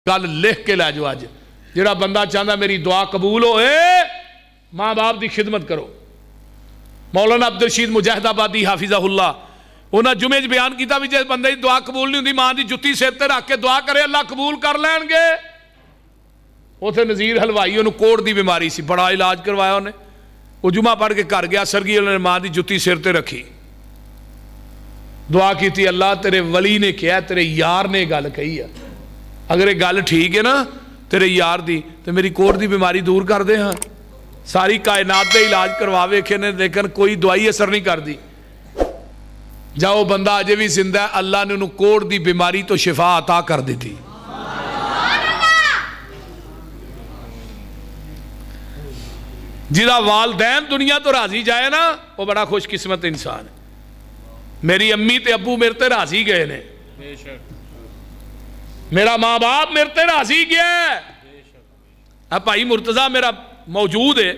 गल लिख के लै जाओ। अज जिहड़ा बंदा चाहता मेरी दुआ कबूल होए, माँ बाप की खिदमत करो। मौलाना अब्दुल रशीद मुजाहिदाबादी हाफिज़हुल्लाह उन्हें जुमे च बयान किया भी जिस बंदे की दुआ कबूल नहीं होंगी, माँ की जुत्ती सिर ते रख के दुआ करे अल्लाह कबूल कर लैणगे। उथे नज़ीर हलवाई उन्होंने कोड़ की बीमारी सी, बड़ा इलाज करवाया उन्हें। वो जुमा पढ़ के घर गया, सरगी उन्होंने माँ की जुत्ती सिर ते रखी, दुआ की, अल्लाह तेरे वली ने कहा, तेरे यार ने गल कही है, अगर ये गल ठीक है ना तेरे यार दी, तो मेरी कोड़ की बीमारी दूर कर दे। हाँ सारी कायनात के इलाज करवा वेखे ने, लेकिन कोई दवाई असर नहीं करती। जाओ बंदा अजे भी जिंदा है, अल्लाह ने उन्होंने कोड़ की बीमारी तो शिफा अता कर दी थी। जिदा वालदैन दुनिया तो राजी जाए ना, वो बड़ा खुशकिस्मत इंसान है। मेरी अम्मी ते अबू मेरे ते राजी गए ने, मेरा माँ बाप मेरे ते राजी गया। भाई मुर्तजा मेरा मौजूद है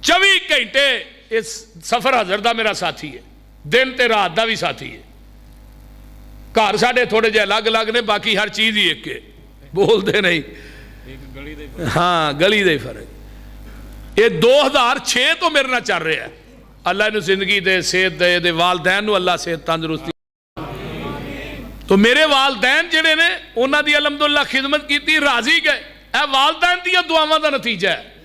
24 घंटे, इस सफर हजर का मेरा साथी है, दिन ते रात का भी साथी है। घर साढ़े थोड़े जे अलग अलग ने, बाकी हर चीज ही एक है, बोलते नहीं। हाँ गली दे फर्क। ये 2006 तो मेरे नाल चल रहा है। अल्लाह इन्हूं जिंदगी दे, सेहत दे, दे वालदैन नूं अल्लाह सेहत तंदुरुस्ती। तो मेरे वालदैन जिहड़े ने उन्हां दी अलहमदुलिल्लाह खिदमत की, राजी गए। यह वालदैन दी दुआवां दा नतीजा है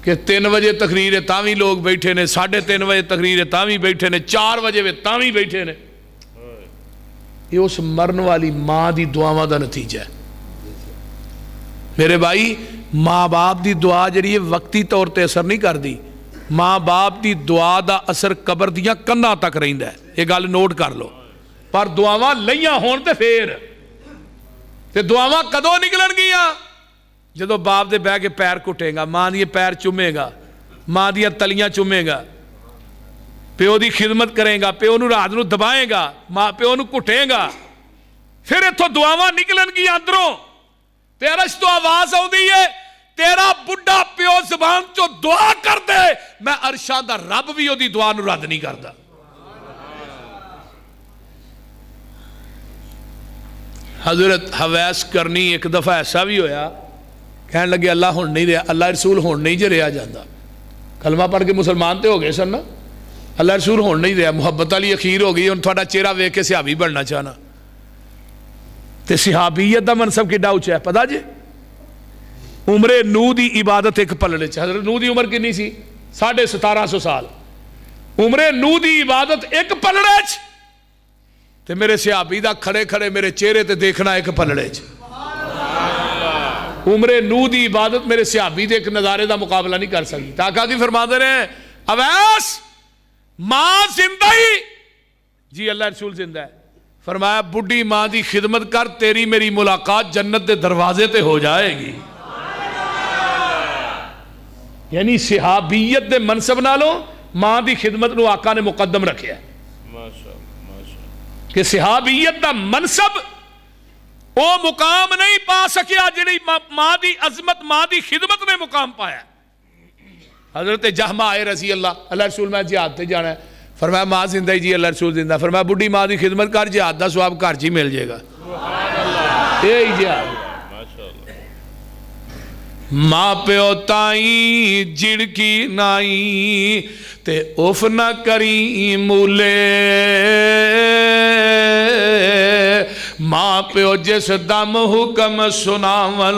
कि 3 बजे तकरीर है तां भी लोग बैठे ने, 3:30 बजे तकरीर है तां भी बैठे ने, 4 बजे वे तां भी बैठे ने। ये उस मरन वाली मां दी दुआवां दा नतीजा है। मेरे भाई माँ बाप की दुआ जी वक्ती तौर पर असर नहीं करती, माँ बाप की दुआ का असर कबर दियां कंधां तक रहिंदा है। ये गल नोट कर लो। पर दुआवां लईयां होण ते फिर ते दुआवां कदों निकलणगियां? जदों बाप दे बह के पैर घुटेगा, माँ दिए पैर चुमेगा, माँ दियां तलियां चुमेगा, प्यो की खिदमत करेगा, प्यो नूं रात नूं दबाएगा, माँ प्यो नूं घुटेगा, फिर इत्थों दुआवां निकलणगियां अंदरों। तेरा तो आवाज आउंदी है, तेरा बुढ़ा प्यो जबान चो दुआ कर दे, मैं अरशां दा रब भी ओदी दुआ नूं रद्द नहीं करता। हजरत हवैस करनी एक दफा ऐसा भी होया, कहन लगे अल्लाह हुण नहीं रहा, अल्लाह रसूल हुण नहीं जे रहा जाता। कलमा पढ़ के मुसलमान तो हो गए सन ना, अल्लाह रसूल हुण नहीं रहा, मुहब्बत वाली अखीर हो गई, हुण तुहाडा चेहरा वेख के सिहाबी बनना चाहना। ते सिहाबीयत का मनसब किड्डा उच्चा है पता जे? उमरे नूह की इबादत एक पलड़े च। हज़रत नूह की उम्र कितनी सी? 1750 साल। उमरे नूह की इबादत एक पलड़े च, ते मेरे सिहाबी दा खड़े खड़े मेरे चेहरे ते देखना एक पलड़े च। उमरे नूह की इबादत मेरे सिहाबी दे एक नज़ारे का मुकाबला नहीं कर सकती। ताका की फरमाते ने, अवैस मां जिंदा ही? जी अल्लाह रसूल जिंदा है। फरमाया बुढ़ी मां की खिदमत कर, तेरी मेरी मुलाकात जन्नत के दरवाजे ते हो जाएगी। यानी सिहाबीयत के मनसब नालों मां की खिदमत नूं आका ने मुकदम रखा कि सिहाबीयत का मनसब वो मुकाम नहीं पा सकिया जिहड़ी मां की अजमत, मां की खिदमत ने मुकाम पाया। हजरत जहमा आए रसी अल्लाह रसूल मैं जिहाद ते जाना है। फरमाया मां जिंदा ही? जी अल्लाह रसूल जिंदा। फरमाया बुढ़ी मां की खिदमत कर, जिहाद का सवाब घर च ही मिल जाएगा। यही जिहाद। मां प्यो ताई जिड़की नाई ते उफ न करी मूले, मां प्यो जिस दम हुक्म सुनावन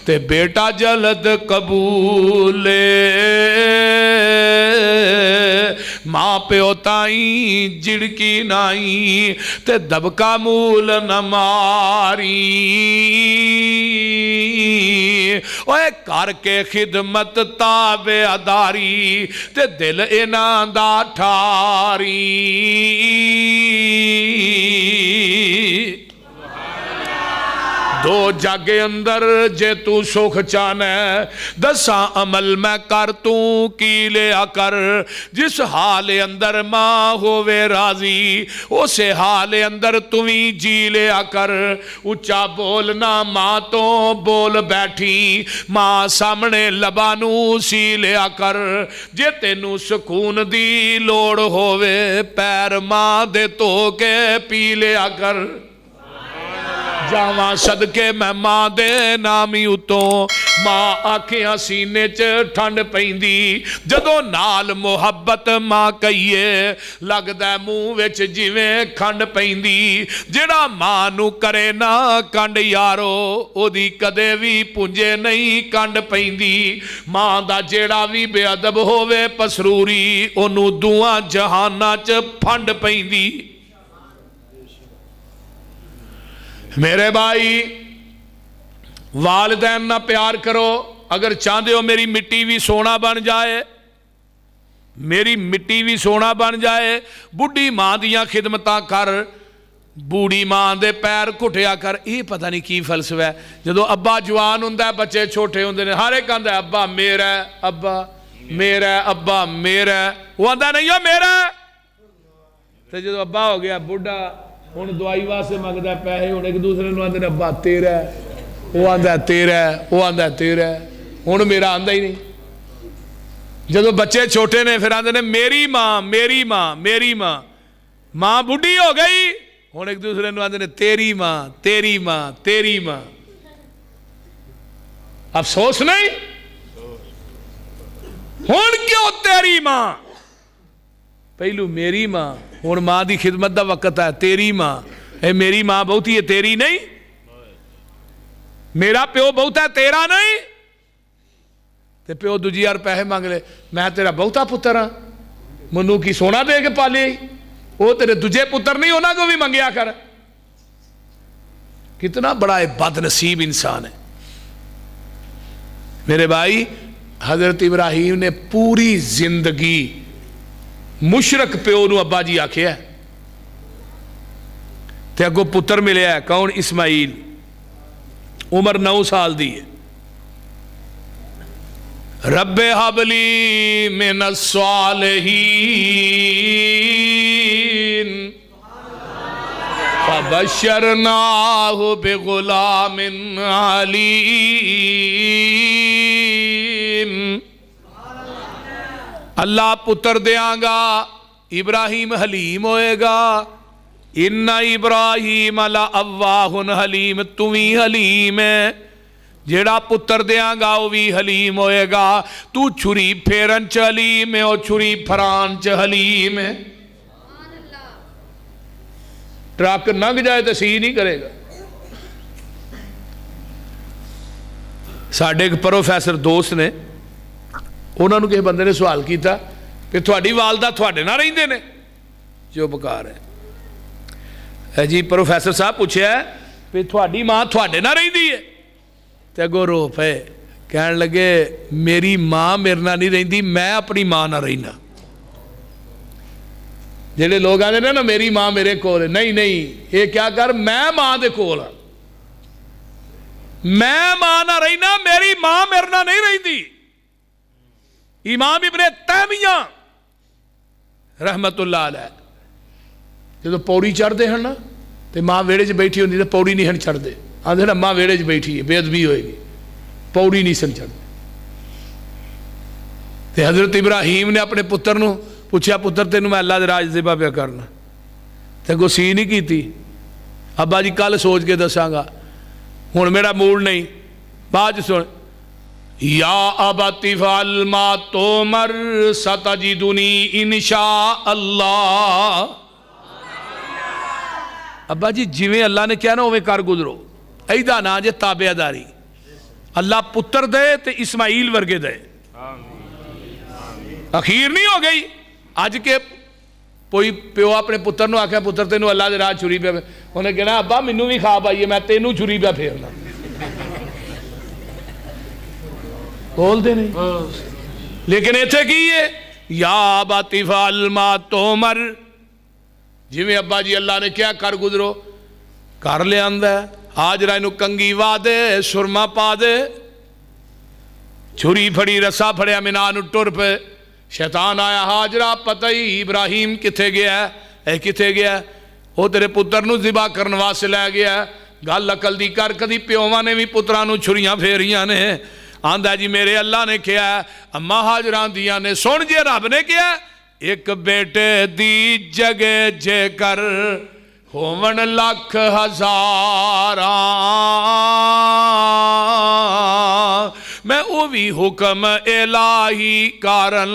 ते बेटा जलद कबूले। मां प्यो ताई जिड़की नाई ते दबका मूल न मारी, ओए करके खिदमत ताबेदारी ते दिल इन्हां दा ठारी। दो जग अंदर जे तू सुख चाहना, दसा अमल मैं कर तू की लिया कर। जिस हाल अंदर मां होवे राजी, उस हाल अंदर तू भी जी लिया कर। उच्चा बोलना मां तो बोल बैठी, मां सामने लबा नू सी लिया कर। जे तेनू सुकून दी लोड़ होवे, पैर मां दे धो के पी लिया कर। जावां सदके मैं मां दे नामी उतों मां आखियां सीने च ठंड पैंदी जदों नाल मुहब्बत मां कहिए लगदा मूँह विच जिवें खंड पैंदी जेड़ा मां नू करे ना कंड यारो ओदी कदे भी पुंजे नहीं कंड पैंदी मां दा जेड़ा भी बेअदब होवे पसरूरी ओनू दुआ जहाना च फंड पैंदी। मेरे भाई वालिदैन ना प्यार करो अगर चाहते हो मेरी मिट्टी भी सोना बन जाए, मेरी मिट्टी भी सोना बन जाए। बुढ़ी मां दियां खिदमतां कर, बूढ़ी मां दे पैर घुटिया कर। ये पता नहीं की फलसफा है। जो अब्बा जवान हुंदा बच्चे छोटे होंदे ने हर एक आंदा अब्बा मेरा, अब्बा मेरा, अब्बा मेरा। वो आंदा नहीं हो मेरा। तो जो अब्बा हो गया बुढ़ा हुण दवाई वास्ते मंगदा पैसे, हुण एक दूसरे नूं आंदे ने अब्बा तेरा, वो आंदा तेरा, वो आंदा तेरा, हुण मेरा आंदा ही नहीं। जो बच्चे छोटे ने फिर आंदे ने मेरी मां, मेरी मां, मेरी मां। मां बुढ़ी हो गई हुण एक दूसरे नूं आंदे ने तेरी मां, तेरी मां, तेरी मां। अफसोस नहीं हुण क्यों तेरी मां, पहलू मेरी मां, हुण मां की खिदमत का वक्त है तेरी मां। ए मेरी मां बहुती है तेरी नहीं, मेरा प्यो बहुत है तेरा नहीं। ते प्यो दूजी यार पैसे मंग ले, मैं तेरा बहुता पुत्र हाँ, मनु की सोना दे के पाले, वो तेरे दूजे पुत्र नहीं उन्होंने को भी मंगया कर। कितना बड़ा बदनसीब इंसान है मेरे भाई। हजरत इब्राहिम ने पूरी जिंदगी मुशरक प्यो नूं अब्बा जी आखिया ते अगों पुत्र मिलिया है कौन, इस्माइल। उम्र 9 साल दी है। रब्बे हबली मिनस सालिहीन फबश्शरनाहु बिगुलामिन अलीम। अल्लाह पुत्र देंगा, इब्राहिम हलीम होएगा। इन्ना इब्राहिम अला अव्वाहुन हलीम, तू भी हलीम है। जेड़ा पुत्र देंगा वह भी हलीम होएगा। तू छुरी फेरन च हलीम है, और छुरी फरान च हलीम है। ट्रक लंघ जाए तो सी नहीं करेगा। साडे एक प्रोफैसर दोस्त ने, उन्होंने किसी बंदे ने सवाल किया कि थोड़ी वालदा थोड़े नाल रहिंदे ने, चुपकार है जी। प्रोफैसर साहब पूछया भी थोड़ी मां थोड़े नाल रहिंदी है, ते अगों रो पे कहन लगे मेरी मां मेरे नाल नहीं रहिंदी, मैं अपनी मां नाल रहिना। जेडे लोग आते ने ना मेरी मां मेरे कोल, नहीं नहीं ये क्या कर, मैं मां दे कोल हां, मैं मां नाल रहिना, मेरी मां मेरे नाल नहीं रहिंदी। इमाम इब्ने तैमिया रहमतुल्लाह अलैह जो पौड़ी चढ़ते हैं ना तो मां वेड़े च बैठी होंगी तो पौड़ी नहीं हैं चढ़ते, आते ना मां वेड़े च बैठी है बेअदबी होएगी, पौड़ी नहीं सन चढ़ते। तो हजरत इब्राहिम ने अपने पुत्र नूं पूछया पुत्र तेनू मैं अल्लाह दे राज ज़िबा पिया करना, तो अगों सी नहीं की। अब्बा जी कल सोच के दसांगा, हुण मेरा मूड नहीं, बाद सुन। या अबति फअल मा तुमर सतजिदुनी इंशा अल्लाह। अब्बा जी जिवें अल्लाह ने कहा ना उवें कर गुजरो। ऐदा ना जे ताबेदारी। अल्लाह पुत्र दे ते इस्माइल वर्गे दे, अखीर नहीं हो गई। अज के कोई प्यो अपने पुत्र नूं आख्या पुत्र तेनू अल्लाह दे राह छुरी पे, उन्हें कहना अब्बा मैनू भी खा पाइए, मैं तेनू छुरी पे फेरना। बोलते नहीं। लेकिन इत्थे की है या बातिफाल मा तोमर, जिवें अब्बा जी अल्लाह ने क्या कर गुजरो, कर लिया। हाजरा इनू कंगी वा दे, सुरमा पा दे, छुरी फड़ी रस्सा फड़िया मिना नू टुर पे। शैतान आया, हाजरा पता ही इब्राहिम किथे गया, ए किथे गया, वो तेरे पुत्र नू ज़िबा करने वास्ते लै गया। गल अकल दी कर, कदी प्योवां ने भी पुत्रां नू छुरियां फेरियां ने। आंदा जी मेरे अल्लाह ने कहा, अम्मा हाजरा दियां ने सुन जे रब ने कहा एक बेटे दी जगह जेकर होवन लख हजारां भी हुक्म इलाही कारण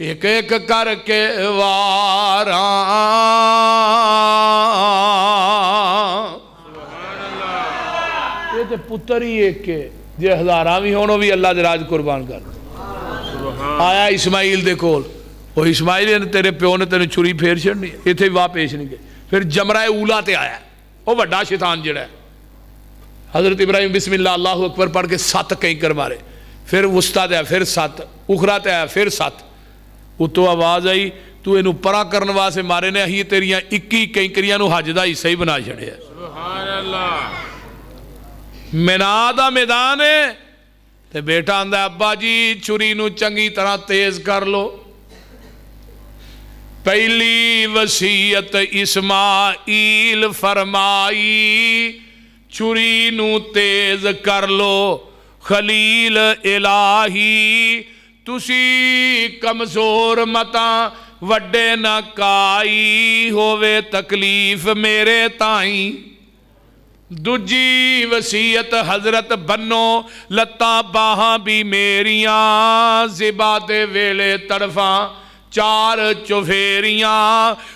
एक एक करके वारा ये तो पुत्र ही एक के जे हज़ारा भी होनो भी अल्लाह दे राज कुर्बान कर आया इस्माइल दे कोल वो इस्माइल ने तेरे प्यो ने तेन छुरी फेर छड़नी इतने वाह पेश नहीं गए फिर जमरा ऊला ते आया वो बड़ा शैतान जड़ा है हज़रत इब्राहिम बिस्मिल्लाह अल्लाहु अकबर पढ़ के 7 कैंकर मारे फिर वुस्ता ते आया फिर 7 उखरा ते आया फिर 7 उतो आवाज़ आई तू इनू परा करने वास्ते मारे ने अं तेरिया 21 कैंकरियां हज का हिस्सा ही बना छड़िया मिना दा मैदान है ते बेटा आंदा अब्बा जी छुरी नू चंगी तरह तेज कर लो पहली वसीयत इस्माइल फरमाई छुरी नू तेज कर लो खलील इलाही तुसी कमजोर मता वड्डे ना काई होवे तकलीफ मेरे ताई दूजी वसीयत हजरत बनो लत्ता बाहां भी मेरिया ज़िबा दे वेले तड़फा 4 चुफेरियां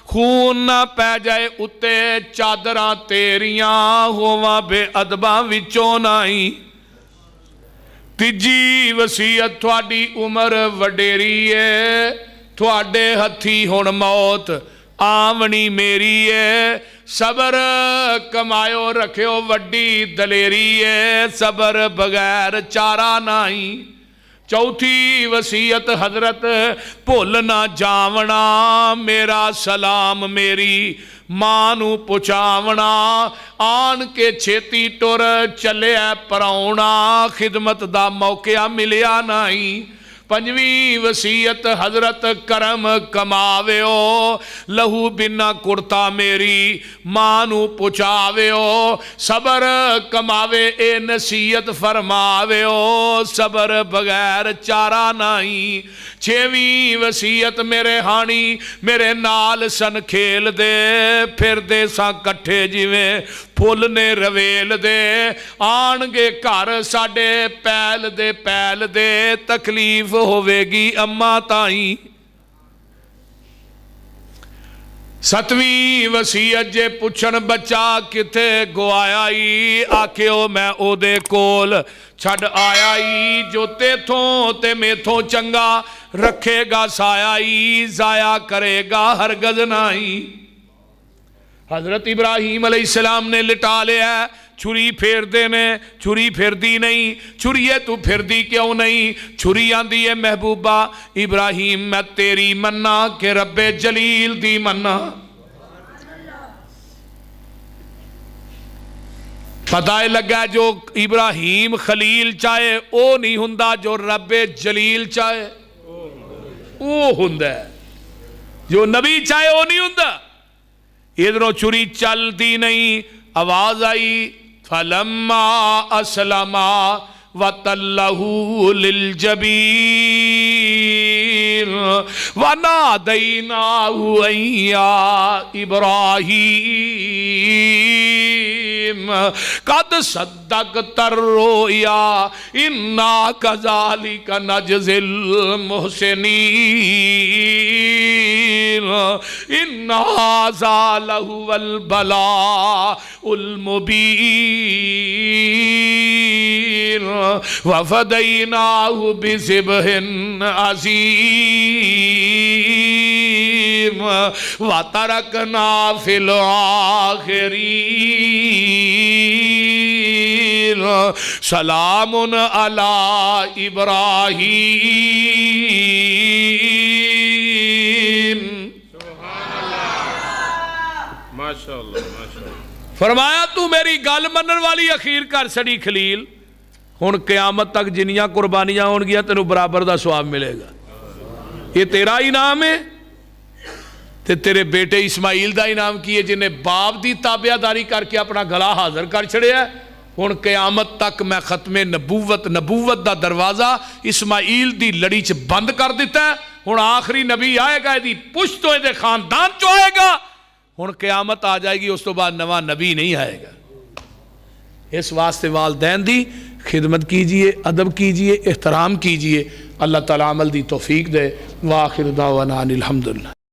खून ना पै जाए उत्ते चादरां तेरियां होवा बेअदबा विचों नाई तीजी वसीयत थोड़ी उम्र वडेरी है थोड़े हथी हुण मौत आवनी मेरी है सबर कमायो रखियो वड्डी दलेरी है सबर बगैर चारा नाई चौथी वसीयत हजरत भुल ना जावना मेरा सलाम मेरी मां नू पुछावना आन के छेती टुर चलिया पराउना खिदमत दा मौका मिलिया नहीं पंजवी वसीयत हजरत करम कमाव्यो लहू बिना कुर्ता मेरी मां नू पुछाव्यो सबर कमावे ए नसीहत फरमाव्यो सबर बगैर चारा नहीं छेवी वसीयत मेरे हानी मेरे नाल सन खेल दे फिर दे सा कट्ठे जिवें फुल ने रवेल दे आन गे घर साडे पैल दे तकलीफ होवेगी अम्मा ताई सतवीं वसीयत जे पुछन बच्चा किथे गुआया ई आखियो मैं ओदे कोल छड़ आया ई जो तेथों ते मेथों चंगा रखेगा साया ई जाया करेगा हरगज नाई हजरत इब्राहीम अलैहिस्सलाम ने लिटा लिया छुरी फेरते ने छुरी फिरदी नहीं छुरीए तू फिरदी क्यों नहीं छुरी आंदी है महबूबा इब्राहीम मैं तेरी मन्ना के रब्बे जलील दी मन्ना पता ही लगा जो इब्राहीम खलील चाहे वो नहीं हुंदा जो रब्बे जलील चाहे वो हुंदा जो नबी चाहे वो नहीं हुंदा इधरों छुरी चलती नहीं आवाज आई फलम्मा असलमा वतल्लहू लिलजबीन वनादैनाहु अय्या इब्राहीम कद सद्दक़त रोया इन्ना कज़ालिका नजज़िल मुहसिनीन इन्ना हाज़ा लहुवल बलाउल मुबीन वफ़दैनाहु बिज़िब्हिन अज़ीम वतरकना फ़िल आख़िरीन सलामुन अला इब्राहीम फरमाया तू मेरी गल मनन वाली अखीर कर छड़ी खलील हुण क़यामत तक जिन्नियां कुर्बानियां होणगियां तेनू बराबर दा सवाब मिलेगा ये तेरा इनाम है ते तेरे बेटे इस्माइल दा इनाम की है जिन्हें बाप दी ताबियादारी करके अपना गला हाजिर कर छड़िया हुण क़यामत तक मैं खत्मे नबूवत दा दरवाजा इस्माइल दी लड़ी च बंद कर दिता है हुण आखिरी नबी आएगा इहदी पुश्त तो इहदे खानदान चो आएगा हुण क़यामत आ जाएगी उस तो बाद नवा नबी नहीं आएगा इस वास्ते वालदैन दी खिदमत कीजिए, अदब कीजिए, एहतराम कीजिए। अल्लाह ताला अमल दी तौफीक दे। वाखिर दावाना अनिल हम्दुलिल्लाह।